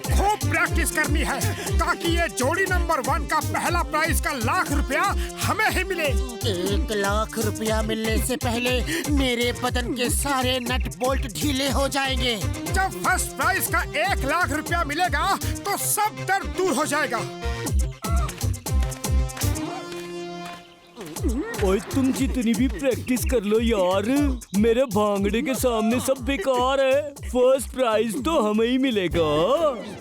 खूब प्रैक्टिस करनी है ताकि ये जोड़ी नंबर 1 का पहला प्राइज का ₹1,00,000 हमें ही मिले। ₹1,00,000 मिलने से पहले मेरे बदन के सारे नट बोल्ट ढीले हो जाएंगे। जब फर्स्ट प्राइज का ₹1,00,000 मिलेगा तो सब दर्द दूर हो जाएगा। ओए तुम जितनी भी प्रैक्टिस कर लो यार, मेरे भांगड़े के सामने सब बेकार है। फर्स्ट प्राइज तो हमें ही मिलेगा।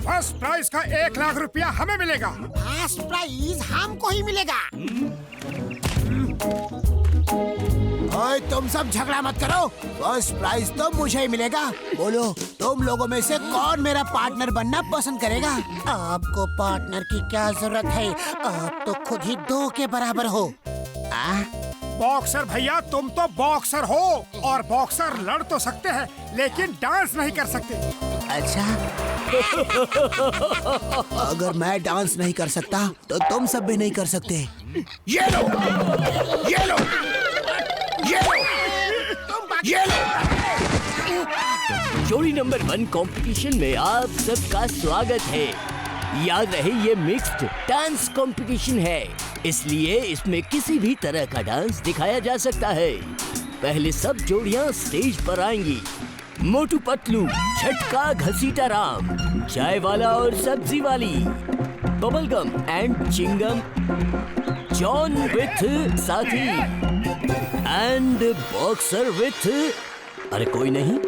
फर्स्ट प्राइज का ₹1,00,000 हमें मिलेगा। फर्स्ट प्राइज हमको ही मिलेगा। ओए तुम सब झगड़ा मत करो, फर्स्ट प्राइज तो मुझे ही मिलेगा। बोलो तुम लोगों में से कौन मेरा पार्टनर बनना पसंद करेगा? आपको पार्टनर की क्या जरूरत है, आप तो खुद ही 2 के बराबर हो। बॉक्सर भैया, तुम तो बॉक्सर हो और बॉक्सर लड़ तो सकते हैं लेकिन डांस नहीं कर सकते। अच्छा अगर मैं डांस नहीं कर सकता तो तुम सब भी नहीं कर सकते। ये लो, ये लो, ये लो, ये लो। जोड़ी नंबर 1 कंपटीशन में आप सबका स्वागत है। याद रहे ये मिक्स्ड डांस कंपटीशन है, इसलिए इसमें किसी भी तरह का डांस दिखाया जा सकता है। पहले सब जोड़ियां स्टेज पर आएंगी। मोटू पतलू, झटका घसीटा राम, चाय वाला और सब्जी वाली, bubblegum and chewing gum, John with साथी एंड बॉक्सर विथ। अरे कोई नहीं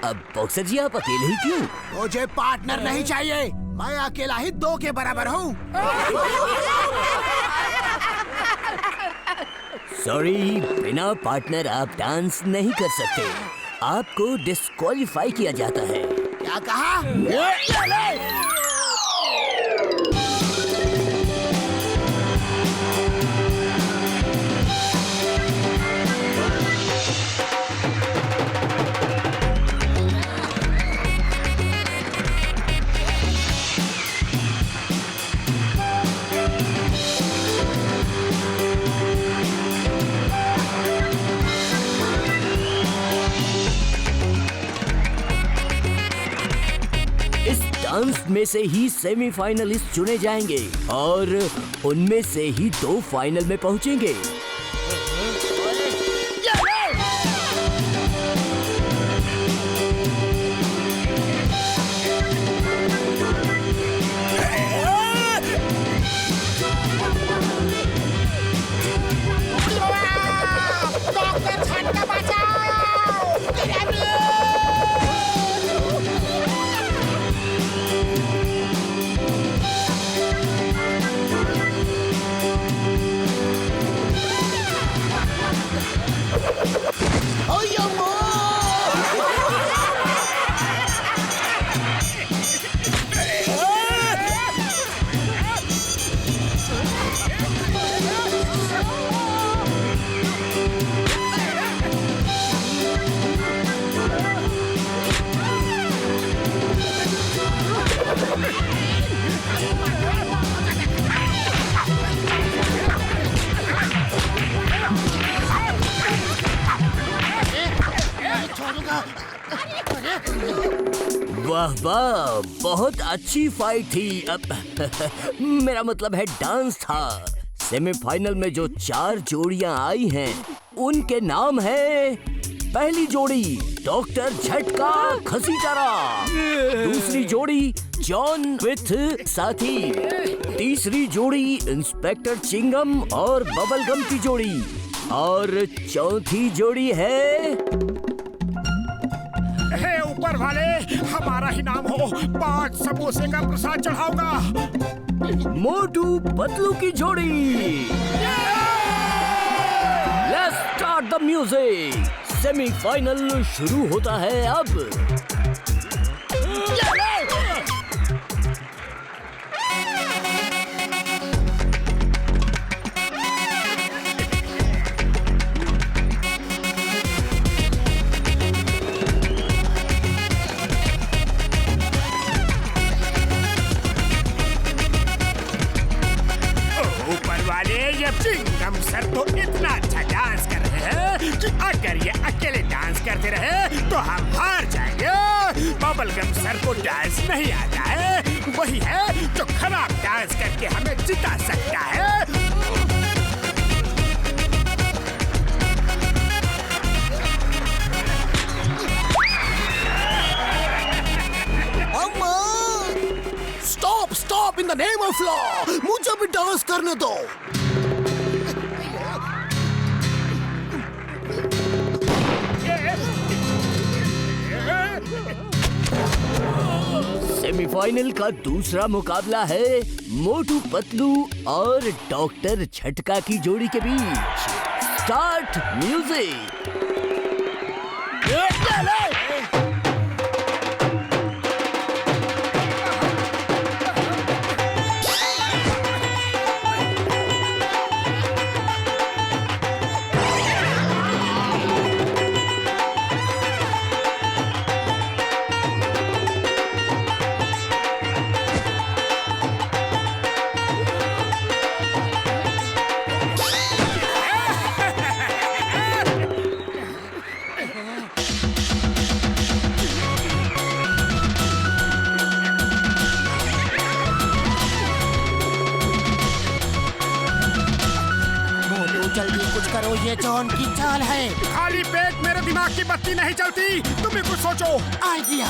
अब बॉक्सर जी आप अकेले ही क्यों? मुझे पार्टनर नहीं चाहिए, मैं अकेला ही 2 के बराबर हूँ। सॉरी, बिना पार्टनर आप डांस नहीं कर सकते। आपको डिस्क्वालीफाई किया जाता है। क्या कहा? डांस में से ही सेमीफाइनलिस्ट चुने जाएंगे और उनमें से ही 2 फाइनल में पहुंचेंगे। वाह वाह, बहुत अच्छी फाइट थी। अब मेरा मतलब है डांस था। सेमीफाइनल में जो 4 जोड़ियां आई हैं उनके नाम है, पहली जोड़ी डॉक्टर झटका घसीटा, दूसरी जोड़ी जॉन विथ साथी, तीसरी जोड़ी इंस्पेक्टर चिंगम और बबलगम की जोड़ी, और चौथी जोड़ी है ऊपर वाले हमारा ही नाम हो, 5 समोसे का प्रसाद चढ़ाऊंगा, मोटू पतलू की जोड़ी। Let's start the music. Semifinal शुरू होता है अब। चिंगम सर तो इतना अच्छा डांस कर रहे हैं कि अगर ये अकेले डांस करते रहे तो हम हार जाएंगे। बबलगम सर को डांस नहीं आता है, वही है जो खराब डांस करके हमें जिता सकता है। Stop stop in the name of law, मुझे भी डांस करने दो। सेमीफाइनल का दूसरा मुकाबला है मोटू पतलू और डॉक्टर झटका की जोड़ी के बीच। Start music. जल्दी कुछ करो, ये जॉन की चाल है। खाली पेट मेरे दिमाग की बत्ती नहीं चलती, तुम भी कुछ सोचो। आइडिया।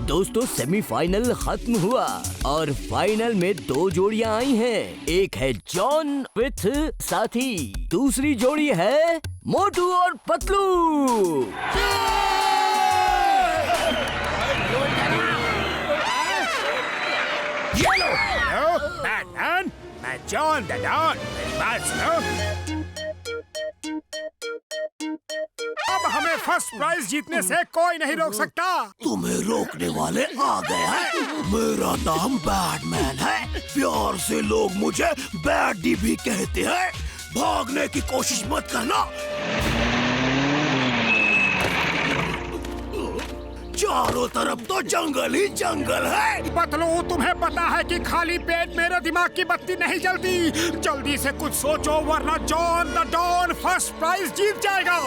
दोस्तों सेमीफाइनल खत्म हुआ और फाइनल में दो जोड़ियां आई हैं। एक है जॉन विथ साथी, दूसरी जोड़ी है मोटू और पतलू। हेलो बैटमैन, मैं जॉन द डॉन, मेरी बात सुनो। अब हमें फर्स्ट प्राइज जीतने से कोई नहीं रोक सकता। तुम्हें रोकने वाले आ गए हैं। मेरा नाम बैटमैन है, प्यार से लोग मुझे बैडी भी कहते हैं। भागने की कोशिश मत करना, चारों तरफ तो जंगल ही जंगल है। पतलू, तुम्हें पता है कि खाली पेट मेरे दिमाग की बत्ती नहीं जलती। जल्दी से कुछ सोचो वरना John the Don first prize जीत जाएगा।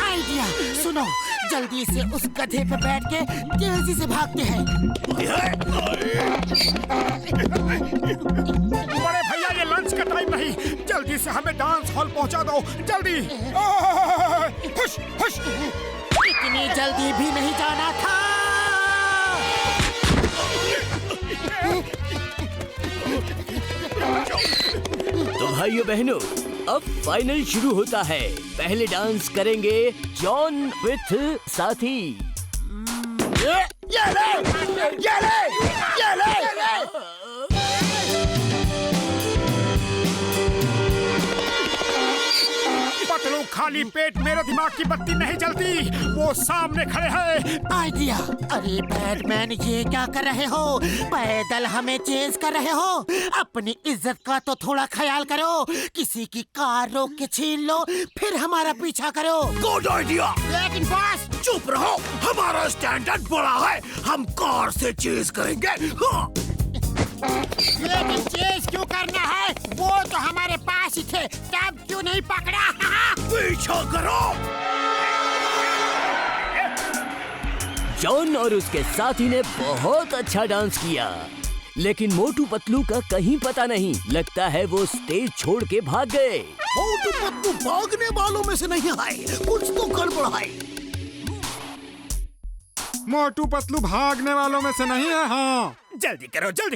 आइडिया सुनो, जल्दी से उस गधे पे बैठ के तेजी से भागते हैं। बड़े भैया, ये लंच का टाइम नहीं, जल्दी से हमें डांस हॉल पहुंचा दो, जल्दी। हुश हुश। इतनी जल्दी भी नहीं जाना था। तो भाइयों बहनों, अब फाइनल शुरू होता है। पहले डांस करेंगे जॉन विथ साथी। ये ले। पतलू, खाली पेट मेरे दिमाग की बत्ती नहीं जलती, वो सामने खड़े हैं। आइडिया। अरे बैटमैन, ये क्या कर रहे हो? पैदल हमें चेज कर रहे हो? अपनी इज्जत का तो थोड़ा ख्याल करो। किसी की कार रोक के छीन लो, फिर हमारा पीछा करो। Good idea. लेकिन बॉस, चुप रहो, हमारा स्टैंडर्ड बड़ा है, हम कार से चेज करेंगे। हाँ। लेकिन चेज क्यों करना है? वो तो हमारे पास ही थे, तब क्यों नहीं पकड़ा? पीछा करो। जॉन और उसके साथी ने बहुत अच्छा डांस किया, लेकिन मोटू पतलू का कहीं पता नहीं। लगता है वो स्टेज छोड़ के भाग गए। मोटू पतलू भागने वालों में से नहीं आए, कुछ तो गड़बड़ है। मोटू पतलू भागने वालों में से नहीं है। हाँ, जल्दी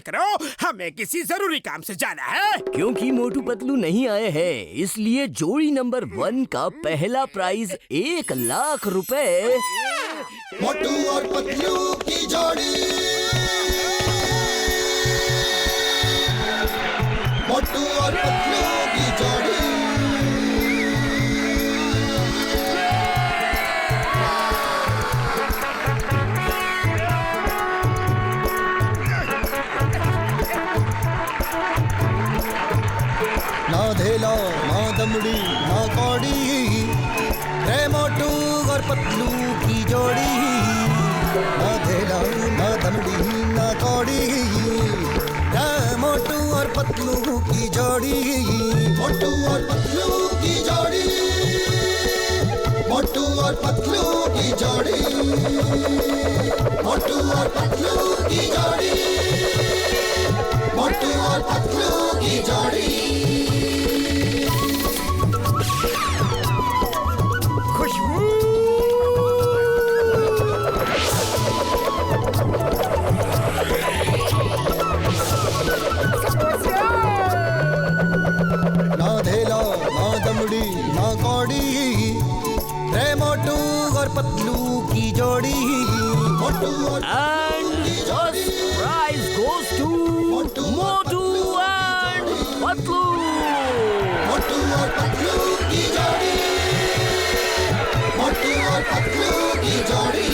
करो, हमें किसी जरूरी काम से जाना है। क्योंकि मोटू पतलू नहीं आए हैं, इसलिए जोड़ी नंबर 1 का पहला प्राइज 1 लाख रुपए मोटू और पतलू की जोड़ी, मोटू और पतलू की जोड़ी। पतलू की जोड़ी, ना धेला ना दमड़ी ना कौड़ी, मोटू और पतलू की जोड़ी, मोटू और पतलू की जोड़ी, मोटू और पतलू की जोड़ी, मोटू और पतलू की जोड़ी, मोटू और पतलू की जोड़ी। ना धेला ना दमड़ी ना कौड़ी, रे मोटू और पतलू की जोड़ी, मोटू और And first prize goes to Motu and Patlu. मोटू और पतलू की जोड़ी, मोटू और पतलू की जोड़ी।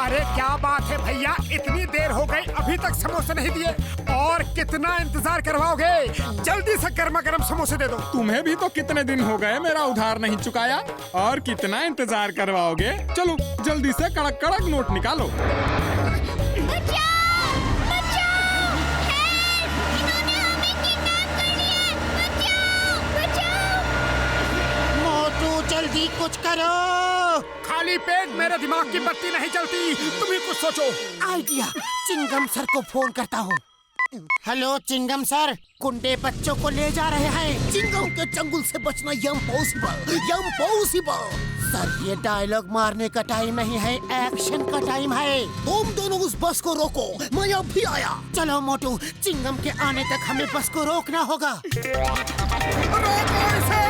अरे क्या बात है भैया, इतनी देर हो गई अभी तक समोसे नहीं दिए। और कितना इंतजार करवाओगे? जल्दी से गर्मा गर्म समोसे दे दो। तुम्हें भी तो कितने दिन हो गए मेरा उधार नहीं चुकाया, और कितना इंतजार करवाओगे? चलो जल्दी से कड़क कड़क नोट निकालो। मोटू जल्दी कुछ करो। खाली पेट मेरे दिमाग की बत्ती नहीं चलती, तुम ही कुछ सोचो। आइडिया, चिंगम सर को फोन करता हूँ। हेलो चिंगम सर, गुंडे बच्चों को ले जा रहे हैं। चिंगम के चंगुल से बचना इम्पॉसिबल, इम्पॉसिबल। सर ये डायलॉग मारने का टाइम नहीं है, एक्शन का टाइम है। तुम दोनों उस बस को रोको, मैं अब भी आया। चलो मोटू, चिंगम के आने तक हमें बस को रोकना होगा। रोको इसे!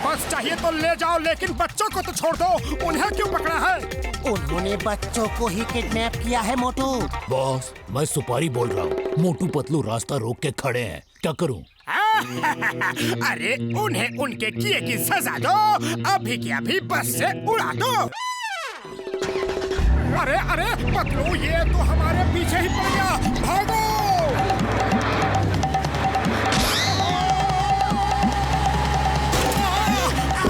बस चाहिए तो ले जाओ, लेकिन बच्चों को तो छोड़ दो। उन्हें क्यों पकड़ा है? उन्होंने बच्चों को ही किडनैप किया है मोटू। बॉस, मैं सुपारी बोल रहा हूँ। मोटू पतलू रास्ता रोक के खड़े हैं, क्या करूँ? अरे उन्हें उनके किए की सजा दो, अभी की अभी बस से उड़ा दो। अरे अरे पतलू, ये तो हमारे पीछे ही पड़ गया, भागो!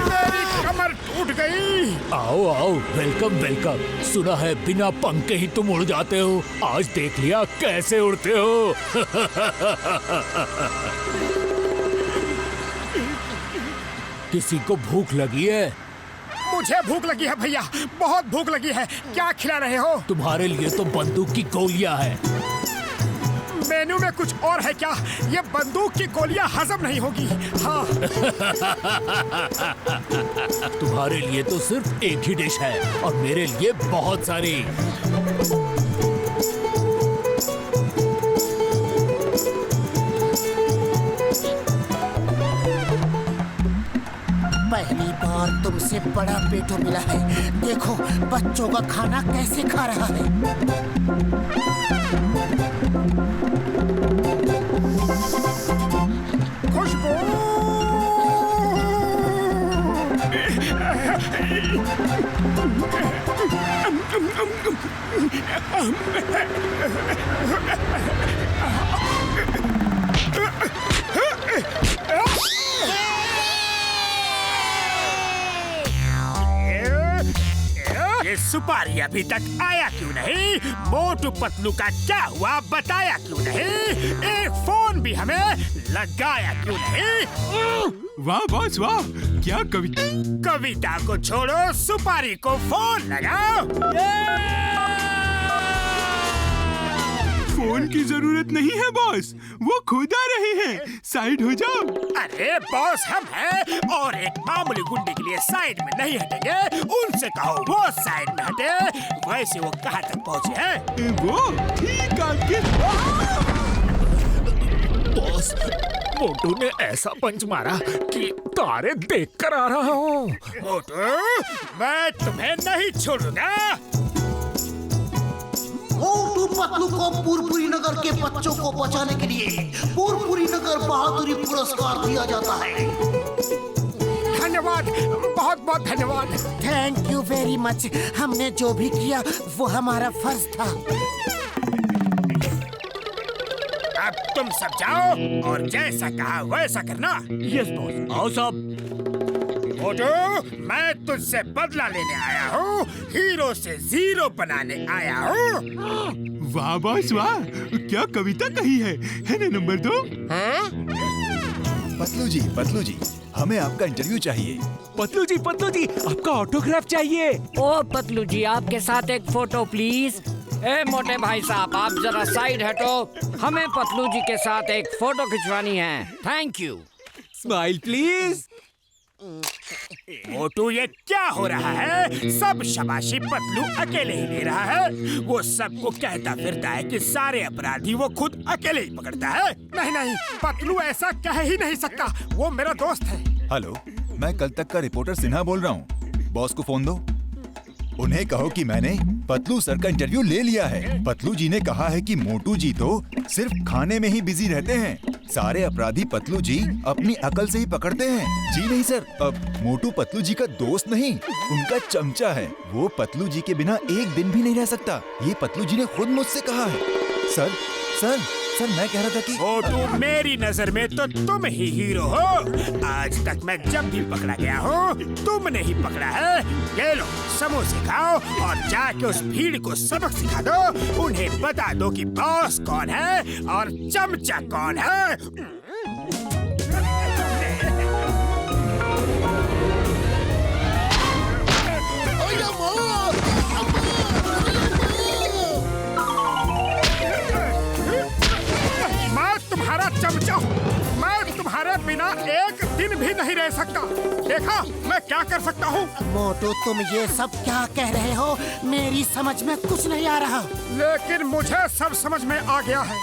मेरी कमर टूट गई। आओ आओ, वेलकम वेलकम। सुना है बिना पंख के ही तुम उड़ जाते हो, आज देख लिया कैसे उड़ते हो। किसी को भूख लगी है? मुझे भूख लगी है भैया, बहुत भूख लगी है। क्या खिला रहे हो? तुम्हारे लिए तो बंदूक की गोलियां हैं। मेन्यू में कुछ और है क्या? ये बंदूक की गोलियां हजम नहीं होगी। हाँ। तुम्हारे लिए तो सिर्फ एक ही डिश है और मेरे लिए बहुत सारी। पहली बार तुमसे बड़ा पेटो मिला है। देखो बच्चों का खाना कैसे खा रहा है। खुशबू! ये सुपारी अभी तक आया क्यों नहीं? मोटू पतलू का क्या हुआ बताया क्यों नहीं? एक फोन भी हमें लगाया क्यों नहीं? वाह बॉस वाह, क्या कविता! कविता को छोड़ो, सुपारी को फोन लगाओ। फोन की जरूरत नहीं है बॉस, वो खुद आ रहे हैं, साइड हो जाओ। अरे बॉस हम हैं, और एक मामूली गुंडे के लिए साइड में नहीं हटेंगे। उनसे कहो वो साइड में हटे। वैसे वो कहाँ तक पहुँचे हैं? वो ठीक आपके। बॉस, मोटू ने ऐसा पंच मारा कि तारे देख कर आ रहा हूँ। मोटू, मैं तुम्हें नहीं छोड़ूंगा। मोटू पतलू को पुरपुरी नगर के बच्चों को बचाने के लिए पुरपुरी नगर बहादुरी पुरस्कार दिया जाता है। धन्यवाद, बहुत बहुत धन्यवाद। Thank you very much. हमने जो भी किया वो हमारा फर्ज था। अब तुम सब जाओ और जैसा कहा वैसा करना। Yes boss. आओ साहब। मोटू, मैं तुझसे बदला लेने आया हूँ, हीरो से जीरो बनाने आया हूँ। वाह बॉस वाह, क्या कविता कही है ना नंबर 2? पतलू जी, हमें आपका इंटरव्यू चाहिए। पतलू जी, आपका ऑटोग्राफ चाहिए। ओ पतलू जी, आपके साथ एक फोटो प्लीज। ए मोटे भाई साहब, आप जरा साइड हटो, हमें पतलू जी के साथ एक फोटो खिंचवानी है। Thank you. Smile please. मोटू, ये क्या हो रहा है? सब शाबाशी पतलू अकेले ही ले रहा है। वो सबको कहता फिरता है कि सारे अपराधी वो खुद अकेले ही पकड़ता है। नहीं, पतलू ऐसा कह ही नहीं सकता, वो मेरा दोस्त है। हेलो, मैं कल तक का रिपोर्टर सिन्हा बोल रहा हूँ। बॉस को फोन दो, उन्हें कहो कि मैंने पतलू सर का इंटरव्यू ले लिया है। पतलू जी ने कहा है कि मोटू जी तो सिर्फ खाने में ही बिजी रहते हैं। सारे अपराधी पतलू जी अपनी अकल से ही पकड़ते हैं। जी नहीं सर, अब मोटू पतलू जी का दोस्त नहीं, उनका चमचा है। वो पतलू जी के बिना एक दिन भी नहीं रह सकता, ये पतलू जी ने खुद मुझसे कहा है। सर सर सर, मैं कह रहा था कि मोटू, मेरी नजर में तो तुम ही हीरो हो। आज तक मैं जब भी पकड़ा गया हूँ, तुमने ही पकड़ा है। ये लो, समोसे खाओ और जाके उस भीड़ को सबक सिखा दो। उन्हें बता दो कि बॉस कौन है और चमचा कौन है। तुम्हारा चमचा हूँ, मैं तुम्हारे बिना एक दिन भी नहीं रह सकता। देखा मैं क्या कर सकता हूँ। मोटू, तुम ये सब क्या कह रहे हो? मेरी समझ में कुछ नहीं आ रहा। लेकिन मुझे सब समझ में आ गया है।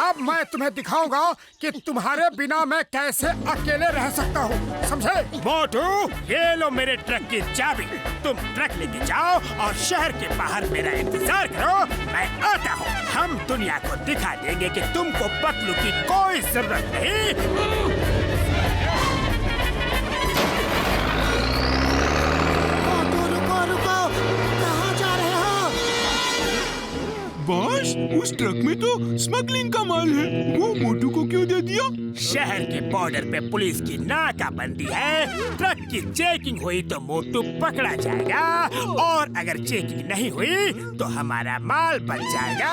अब मैं तुम्हें दिखाऊंगा कि तुम्हारे बिना मैं कैसे अकेले रह सकता हूँ, समझे? मोटू, ये लो मेरे ट्रक की चाबी। तुम ट्रक लेके जाओ और शहर के बाहर मेरा इंतजार करो, मैं आता हूँ। हम दुनिया को दिखा देंगे कि तुमको पतलू की कोई जरूरत नहीं। रुको, कहाँ जा रहे हो? बॉस, उस ट्रक में तो स्मगलिंग का माल है, वो मोटू को क्यों दे दिया? शहर के बॉर्डर पे पुलिस की नाकाबंदी है। ट्रक की चेकिंग हुई तो मोटू पकड़ा जाएगा, और अगर चेकिंग नहीं हुई तो हमारा माल बच जाएगा।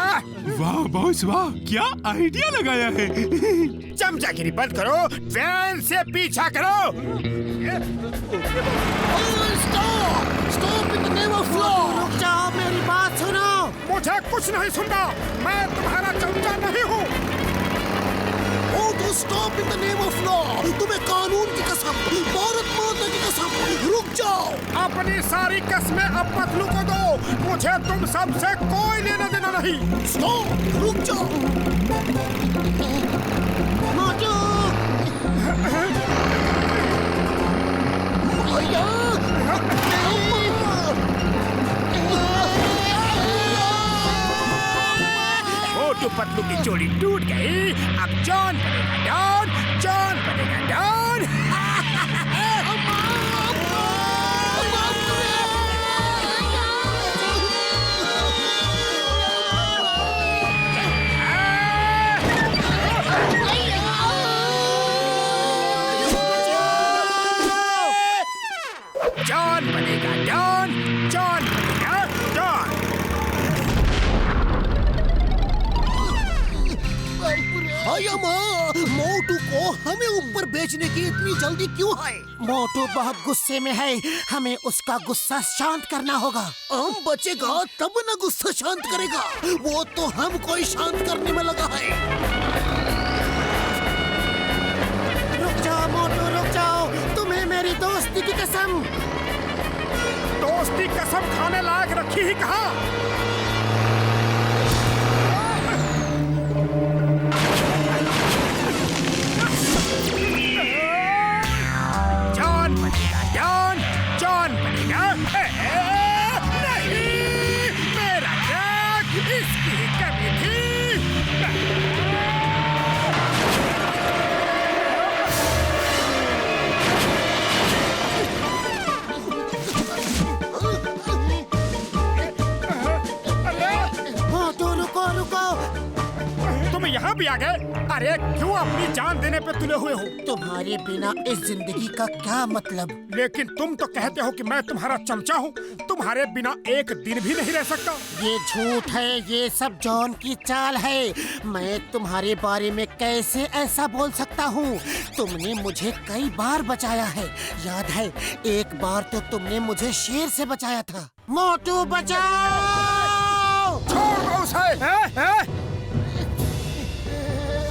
वाह बॉस वाह, क्या आइडिया लगाया है। चमचागिरी बंद करो, वैन से पीछा करो। रुक जाओ, मेरी बात सुनो। मुझे कुछ नहीं सुनना, मैं तुम्हारा चमचा नहीं हूँ। Stop in the name of law. तुम्हें कानून की कसम, भारत माता की कसम, रुक जाओ। अपनी सारी कस्में अब पतलू को दो, मुझे तुम सबसे कोई लेना देना नहीं। स्टॉप, रुक जाओ। मोटू, मोटू पतलू की जोड़ी टूट गई। अब जॉन बनेगा डॉन, जॉन बनेगा डॉन। जॉन बनेगा डॉन, जॉन बनेगा डॉन। मोटू को हमें ऊपर बेचने की इतनी जल्दी क्यों है? मोटू बहुत गुस्से में है, हमें उसका गुस्सा शांत करना होगा। हम बचेगा तब ना गुस्सा शांत करेगा, वो तो हमको ही शांत करने में लगा है। रुक जाओ मोटू, रुक जाओ, तुम्हें मेरी दोस्ती की कसम। दोस्ती कसम खाने लायक रखी ही कहा। जॉन बनेगा डॉन, जॉन बनेगा। नहीं, मेरा ट्रक, इसकी ही कमी आगे? अरे क्यों अपनी जान देने पे तुले हुए हो? तुम्हारे बिना इस जिंदगी का क्या मतलब? लेकिन तुम तो कहते हो कि मैं तुम्हारा चमचा हूँ, तुम्हारे बिना एक दिन भी नहीं रह सकता। ये झूठ है, ये सब जॉन की चाल है। मैं तुम्हारे बारे में कैसे ऐसा बोल सकता हूँ? तुमने मुझे कई बार बचाया है, याद है? एक बार तो तुमने मुझे शेर से बचाया था। मोटू बचाओ! छोड़ दो उसे!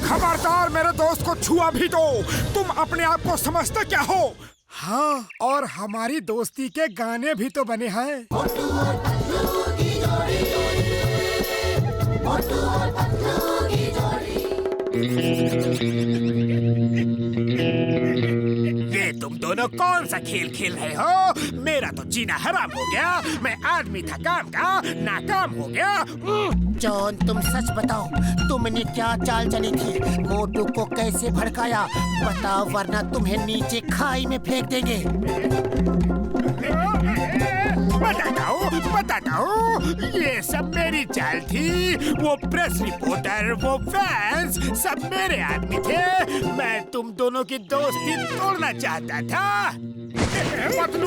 खबरदार मेरे दोस्त को छुआ भी दो। तुम अपने आप को समझते क्या हो? हाँ, और हमारी दोस्ती के गाने भी तो बने हैं। ये तुम दोनों कौन सा खेल खेल रहे हो? मेरा तो जीना हराम हो गया। मैं आदमी था काम का, नाकाम हो गया। जॉन, तुम सच बताओ, तुमने क्या चाल चली थी? मोटू को कैसे भड़काया? बताओ, वरना तुम्हें नीचे खाई में फेंक देंगे। बताता हूँ, ये सब मेरी चाल थी। वो प्रेस रिपोर्टर, वो फैंस, सब मेरे आदमी थे। मैं तुम दोनों की दोस्ती तोड़ना चाहता था। पतलू,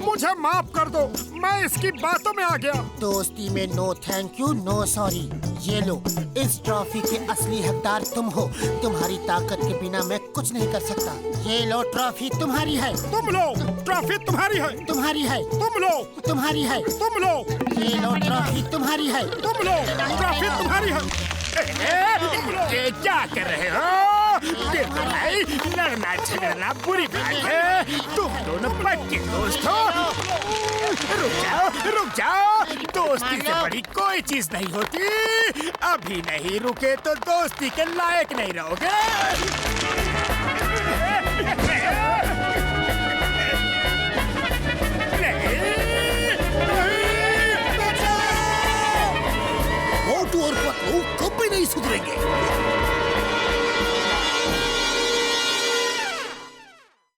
मुझे माफ कर दो, मैं इसकी बातों में आ गया। दोस्ती में no thank you, no sorry. ये लो, इस ट्रॉफी के असली हकदार तुम हो। तुम्हारी ताकत के बिना मैं कुछ नहीं कर सकता। ये लो, ट्रॉफी तुम्हारी है। तुम लो, ट्रॉफी तुम्हारी है। तुम्हारी है। तुम लो, तुम्हारी है। तुम लो। ये लो, ट्रॉफी तुम्हारी है। तुम लो, ट्रॉफी तुम्हारी है। ये क्या कर रहे हो? देखो भाई, लड़ना झगड़ना बुरी बात है। तुम दोनों पक्के दोस्त हो। रुक जाओ। दोस्ती से बड़ी कोई चीज नहीं होती। अभी नहीं रुके तो दोस्ती के लायक नहीं रहोगे।